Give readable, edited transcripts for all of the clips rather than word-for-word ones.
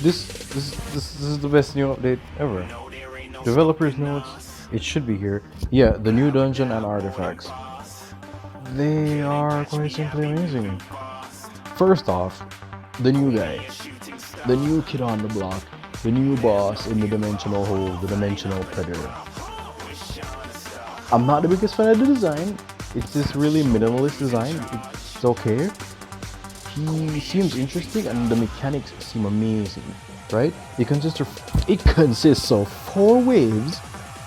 This is the best new update ever. Developers notes, it should be here. Yeah, the new dungeon and artifacts. They are quite simply amazing. First off, the new guy, the new kid on the block, the new boss in the dimensional hole, the dimensional predator. I'm not the biggest fan of the design. It's this really minimalist design. It's okay. He seems interesting and the mechanics seem amazing, right? It consists of 4 waves,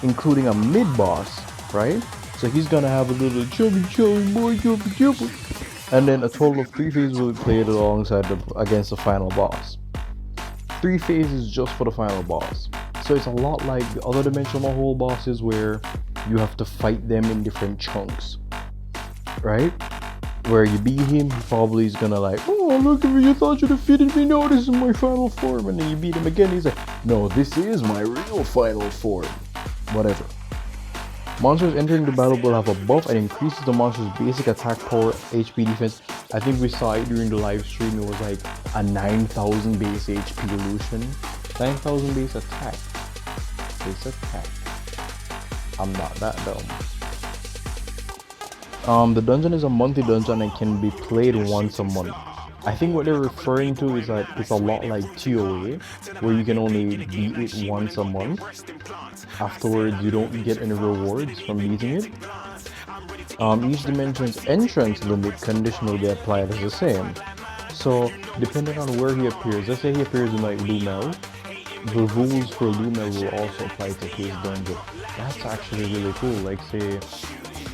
including a mid-boss, right? So he's gonna have a little chubby boy, chubby. And then a total of 3 phases will be played alongside against the final boss. 3 phases just for the final boss. So it's a lot like the other dimensional hole bosses where you have to fight them in different chunks, right? Where you beat him, he probably is gonna like, oh look at me, you thought you'd defeated me, no, this is my final form. And then you beat him again, he's like, no, this is my real final form. Whatever. Monsters entering the battle will have a buff and increases the monster's basic attack power, HP, defense. I think we saw it during the live stream, it was like a 9,000 base HP illusion. 9,000 base attack. Base attack. I'm not that dumb. The dungeon is a monthly dungeon and can be played once a month. I think what they're referring to is that it's a lot like TOA, where you can only beat it once a month. Afterwards, you don't get any rewards from beating it. Each dimension's entrance limit condition will be applied as the same. So, depending on where he appears, let's say he appears in like Lumel, the rules for Lumel will also apply to his dungeon. That's actually really cool. Like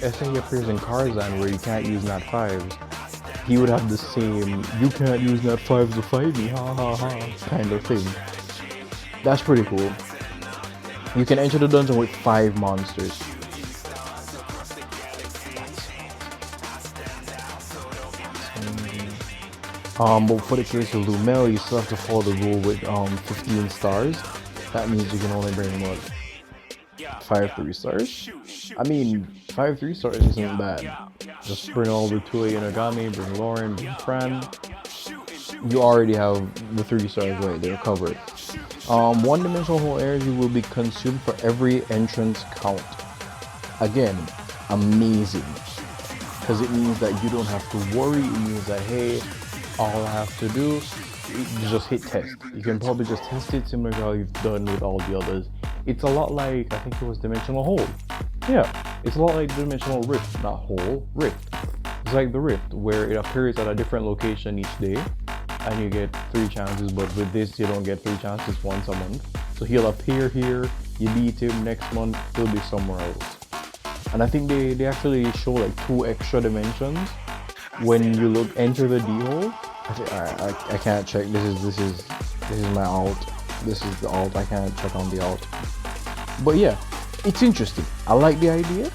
let's say he appears in Karzan where you can't use Nat 5s. He would have the same, you can't use Nat 5s to fight me, ha ha ha, kind of thing. That's pretty cool. You can enter the dungeon with 5 monsters. But for the case of Lumel, you still have to follow the rule with 15 stars. That means you can only bring what? 5 3-stars? I mean, 5 3-stars isn't bad. Just bring all the 2A Inagami, bring Lauren, bring Fran. You already have the 3 stars right there covered. One-dimensional hole energy will be consumed for every entrance count. Again, amazing. Because it means that you don't have to worry. It means that, hey, all I have to do is just hit test. You can probably just test it similar to how you've done with all the others. It's a lot like, I think it was Dimensional Hole. Yeah, it's a lot like Dimensional Rift, not Hole, Rift. It's like the Rift, where it appears at a different location each day, and you get 3 chances, but with this you don't get 3 chances once a month. So he'll appear here, you beat him, next month he'll be somewhere else. And I think they actually show like 2 extra dimensions when you enter the D-hole. I can't check, this is my alt. This is the alt, I can't check on the alt. But yeah, it's interesting. I like the idea.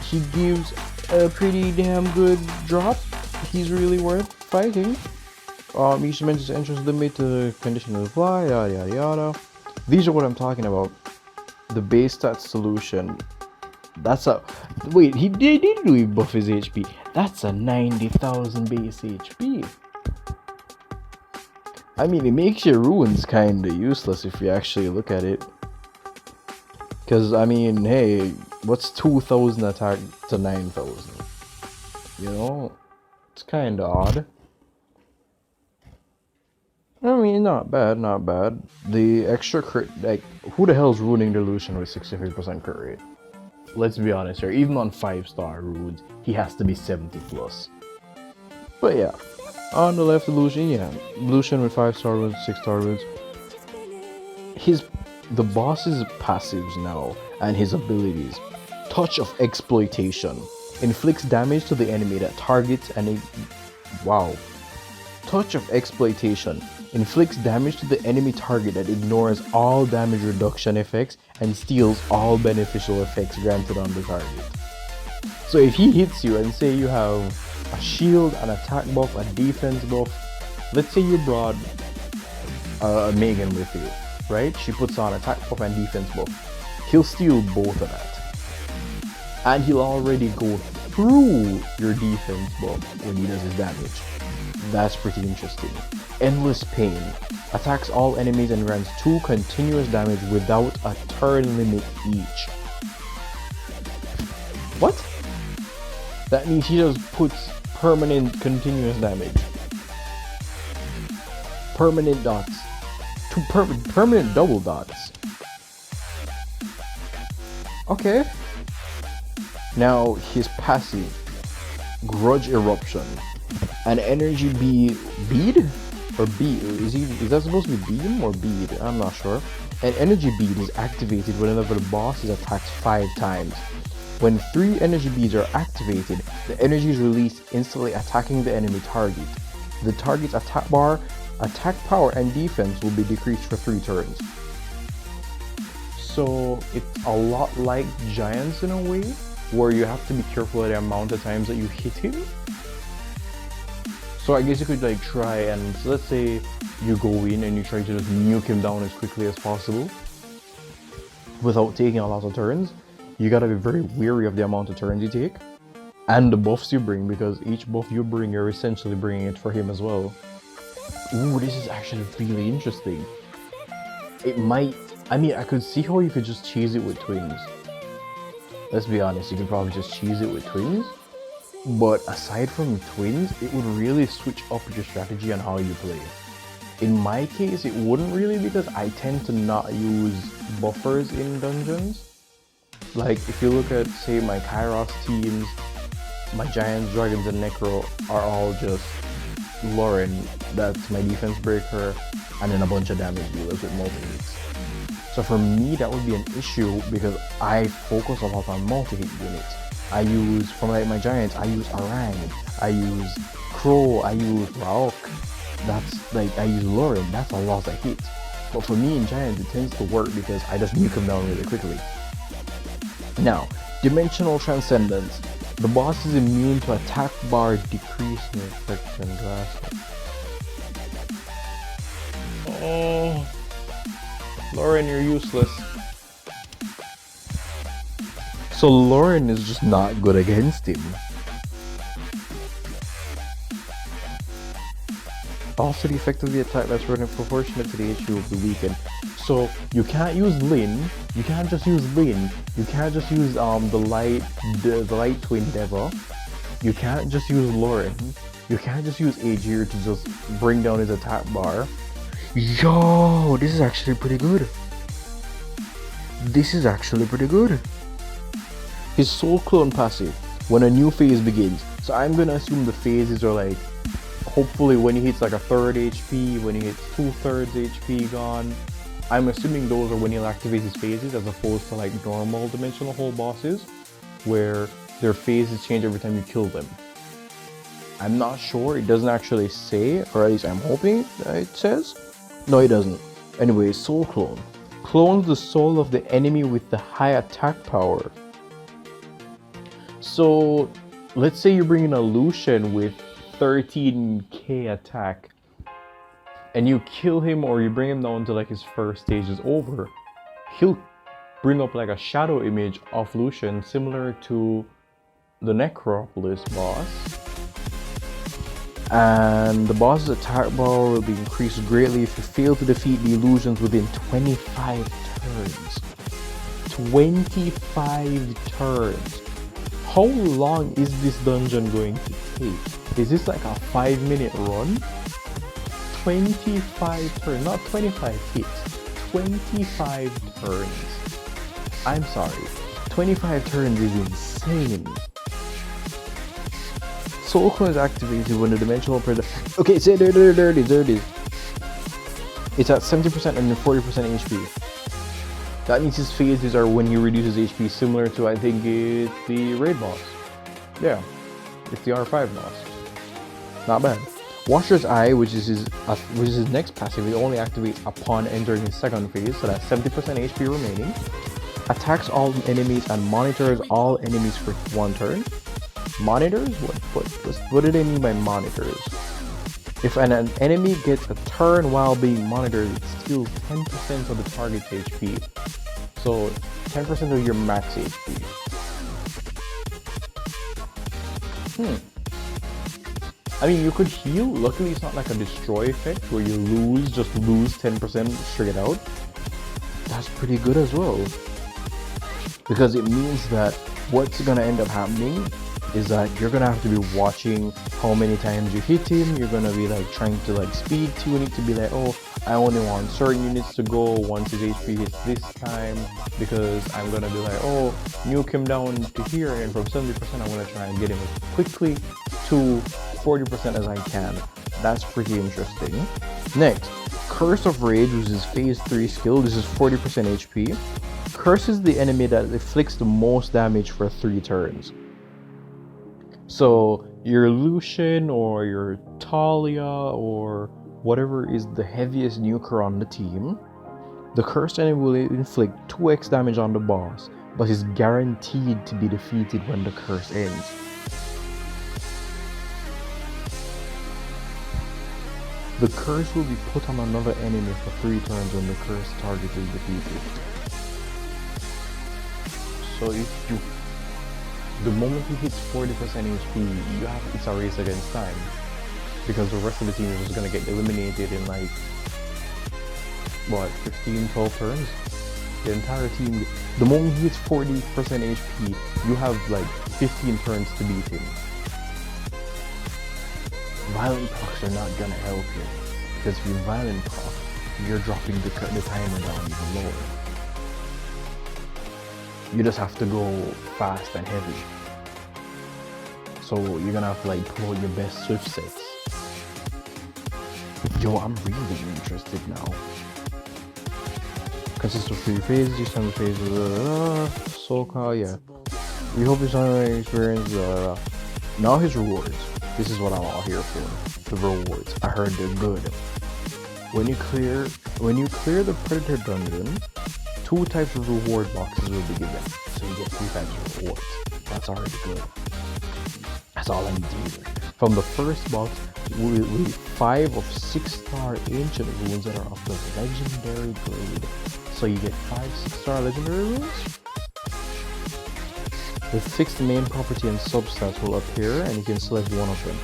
He gives a pretty damn good drop. He's really worth fighting. Each dimension's entrance limit to the condition of the fly, yada yada yada. These are what I'm talking about. The base stat solution. That's a wait, he did do buff his HP. That's a 90,000 base HP. I mean, it makes your ruins kinda useless if you actually look at it. Cause I mean, hey, what's 2,000 attack to 9,000? You know, it's kinda odd. I mean, not bad, not bad. The extra crit, like, who the hell's ruining the illusion with 63% crit rate? Let's be honest here, even on 5-star runes, he has to be 70 plus. But yeah, on the left illusion, yeah, illusion with 5-star runes, 6-star runes. The boss's passives now and his abilities. Touch of Exploitation inflicts damage to the enemy that targets wow. Touch of Exploitation inflicts damage to the enemy target that ignores all damage reduction effects and steals all beneficial effects granted on the target. So if he hits you and say you have a shield, an attack buff, a defense buff, let's say you brought a Megan with you, right? She puts on attack buff and defense buff. He'll steal both of that. And he'll already go through your defense buff when he does his damage. That's pretty interesting. Endless Pain. Attacks all enemies and grants 2 continuous damage without a turn limit each. What? That means he just puts permanent continuous damage. Permanent dots. 2 permanent double dots. Okay. Now his passive, Grudge Eruption, an energy bead or bead. Is that supposed to be beam or bead? I'm not sure. An energy bead is activated whenever the boss is attacked 5 times. When 3 energy beads are activated, the energy is released instantly attacking the enemy target. The target's attack power and defense will be decreased for 3 turns. So it's a lot like Giants in a way, where you have to be careful of the amount of times that you hit him. So I guess you could like try and, so let's say you go in and you try to just nuke him down as quickly as possible without taking a lot of turns. You gotta be very wary of the amount of turns you take and the buffs you bring, because each buff you bring, you're essentially bringing it for him as well. Ooh, this is actually really interesting. It might, I mean, I could see how you could just cheese it with twins. Let's be honest, you could probably just cheese it with twins. But aside from twins, it would really switch up your strategy on how you play. In my case, it wouldn't really, because I tend to not use buffers in dungeons. Like, if you look at, say, my Kairos teams, my Giants, Dragons, and Necro are all just Lauren, that's my defense breaker, and then a bunch of damage dealers with multi-hits. So for me, that would be an issue because I focus a lot on multi-hit units. I use, from like my Giants, I use Orang, I use Crow, I use Raok. That's like, I use Lauren, that's a lot of hits. But for me in Giants, it tends to work because I just nuke them down really quickly. Now, Dimensional Transcendence. The boss is immune to attack bar decrease in effect and glass. Oh, Lauren, you're useless. So Lauren is just not good against him. Also, the effect of the attack that's running proportionate to the HP will be weakened. So you can't use Lyn. You can't just use Lyn. You can't just use the light twin Deva. You can't just use Lauren. You can't just use Aegir to just bring down his attack bar. Yo, this is actually pretty good. This is actually pretty good. His Soul Clone passive, when a new phase begins. So I'm gonna assume the phases are like, hopefully when he hits like a 1/3 HP, when he hits 2/3 HP gone. I'm assuming those are when he'll activate his phases, as opposed to like normal dimensional hole bosses, where their phases change every time you kill them. I'm not sure, it doesn't actually say, or at least I'm hoping it says. No, it doesn't. Anyway, Soul Clone. Clones the soul of the enemy with the high attack power. So, let's say you're bringing a Lucian with 13k attack, and you kill him or you bring him down to like his first stage is over. He'll bring up like a shadow image of Lucian similar to the Necropolis boss. And the boss's attack power will be increased greatly if you fail to defeat the illusions within 25 turns. 25 turns. How long is this dungeon going to take? Is this like a 5-minute run? 25 turns, not 25 hits, 25 turns. I'm sorry, 25 turns is insane. Soul Clone is activated when the dimensional predator. Okay, so there it is. It's at 70% and then 40% HP. That means his phases are when he reduces HP, similar to, I think it's the raid boss. Yeah, it's the R5 boss. Not bad. Watcher's Eye, which is his next passive, it only activates upon entering his second phase, so that's 70% HP remaining. Attacks all enemies and monitors all enemies for 1 turn. Monitors? What do they mean by monitors? If an enemy gets a turn while being monitored, it steals 10% of the target's HP. So 10% of your max HP. I mean, you could heal. Luckily, it's not like a destroy effect where you just lose 10% straight out. That's pretty good as well. Because it means that what's gonna end up happening is that you're gonna have to be watching how many times you hit him. You're gonna be like trying to like speed tune it to be like, oh, I only want certain units to go once his HP hits this time, because I'm gonna be like, oh, nuke him down to here, and from 70% I'm gonna try and get him as quickly to 40% as I can. That's pretty interesting. Next, Curse of Rage, which is phase 3 skill. This is 40% HP. Curses the enemy that inflicts the most damage for 3 turns. So your Lucian or your Talia or whatever is the heaviest nuker on the team, the cursed enemy will inflict 2x damage on the boss, but is guaranteed to be defeated when the curse ends. The curse will be put on another enemy for 3 turns when the cursed target is defeated. So if you, the moment he hits 40% HP, it's a race against time, because the rest of the team is just gonna get eliminated in like, what, 15, 12 turns? The entire team, the moment he hits 40% HP, you have like 15 turns to beat him. Violent procs are not gonna help you, because if you violent proc, you're dropping the timer down even lower. You just have to go fast and heavy. So you're gonna have to like pull your best swift sets. Yo, I'm really interested now. Consists of 3 phases, each time the phase is SoCal, yeah. We hope his honorary experience, Now his rewards. This is what I'm all here for. The rewards. I heard they're good. When you clear the Predator dungeon, 2 types of reward boxes will be given. So you get 2 types of rewards. That's already good. That's all I need to do. From the first box, we 5 of 6-star ancient runes that are of the legendary grade. So you get 5 6-star legendary runes. The fixed main property and substats will appear, and you can select one of them.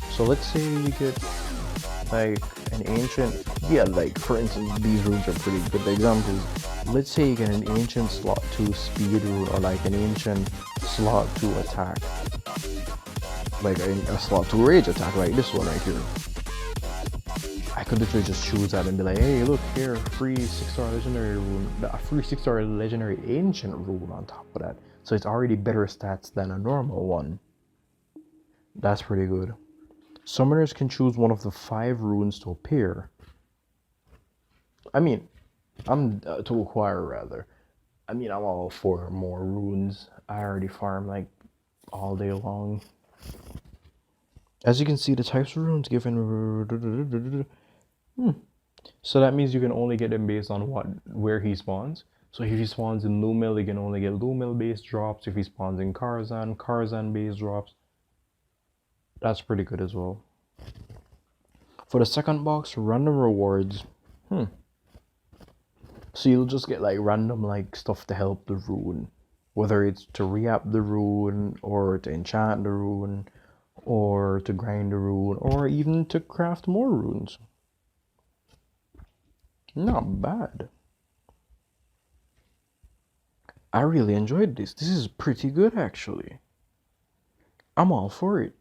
So let's say you get like an ancient, like for instance, these runes are pretty good examples. Let's say you get an ancient slot 2 speed rune, or like an ancient slot 2 attack, like a slot 2 rage attack, like this one right here. I could literally just choose that and be like, hey, look here, free 6-star legendary rune, a free 6-star legendary ancient rune on top of that. So it's already better stats than a normal one. That's pretty good. Summoners can choose one of the 5 runes to appear. I mean, to acquire rather. I mean, I'm all for more runes. I already farm like all day long. As you can see, the types of runes given. So that means you can only get them based on where he spawns. So if he spawns in Lumil, you can only get Lumil based drops. If he spawns in Karzan based drops. That's pretty good as well. For the second box, random rewards. So you'll just get like random like stuff to help the rune. Whether it's to re-up the rune, or to enchant the rune, or to grind the rune, or even to craft more runes. Not bad. I really enjoyed this. This is pretty good actually. I'm all for it.